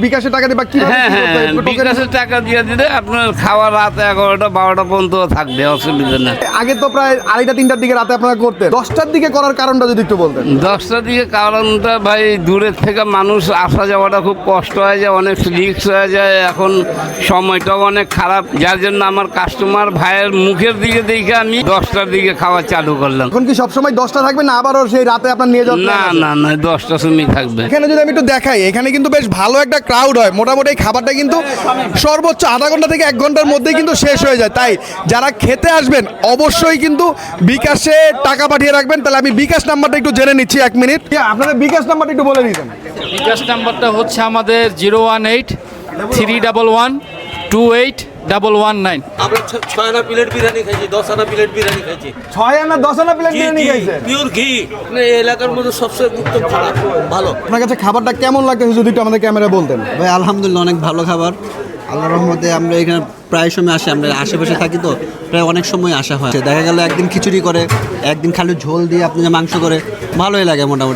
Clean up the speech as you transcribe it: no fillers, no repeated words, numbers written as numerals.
বিকাশে টাকা দিবা কি? হ্যাঁ হ্যাঁ, বিকাশের টাকা দিয়ে দিলে আপনার খাওয়া রাত 11টা 12টা পর্যন্ত থাকবে, অসুবিধা না। আগে তো প্রায় 2:30-3টার দিকে রাতে আপনারা করতেন, 10টার দিকে করার কারণটা যদি একটু বলতেন। 10টার দিকে কারণটা ভাই, দূরের থেকে মানুষ আসা যাওয়াটা খুব কষ্ট হয়ে যায়, অনেক রিস্ক হয়ে যায়, এখন সময়টাও অনেক খারাপ, যার জন্য আমার কাস্টমার ভাইয়ের মুখের দিকে দেখে আমি 10টার দিকে খাওয়া চালু করলাম। এখন কি সবসময় 10টা থাকবে না আবারও সেই রাতে আপনার নিয়ে যাওয়ার না plan আছে? না না, 10টা সময় থাকবে। এখানে যদি আমি একটু দেখাই, এখানে কিন্তু বেশ ভালো একটা ক্রাউড হয়, মোটামুটি এই খাবারটা কিন্তু সর্বোচ্চ আধা ঘন্টা থেকে 1 ঘন্টার মধ্যেই কিন্তু শেষ হয়ে যায়। তাই যারা খেতে আসবেন অবশ্যই কিন্তু বিকাশে টাকা পাঠিয়ে রাখবেন। তাহলে আমি বিকাশ নাম্বারটা একটু জেনে নিচ্ছি, 1 মিনিট। আপনাদের বিকাশ নাম্বারটা একটু বলে দিতেন। বিকাশ নাম্বারটা হচ্ছে আমাদের 018-311-28-119। আমরা 6 আনা প্লেট বিরিয়ানি খাইছি, 10 আনা প্লেট বিরিয়ানি খাইছি। 6 আনা 10 আনা প্লেট বিরিয়ানি খাইছেন? পিওর ঘি। এই এলাকার মধ্যে সবচেয়ে উত্তম খাবার, ভালো। আপনার কাছে খাবারটা কেমন লাগতেছে যদি একটু আমাদের ক্যামেরা বলতেন। ভাই আলহামদুলিল্লাহ অনেক ভালো খাবার, আল্লাহর রহমতে। আমরা এখানে প্রায় সময় আসি, আমরা আশেপাশে থাকি তো প্রায় অনেক সময় আসা হয়। দেখা গেল একদিন খিচুড়ি করে, একদিন খালি ঝোল দিয়ে আপনি যে মাংস করে, ভালোই লাগে মোটামুটি।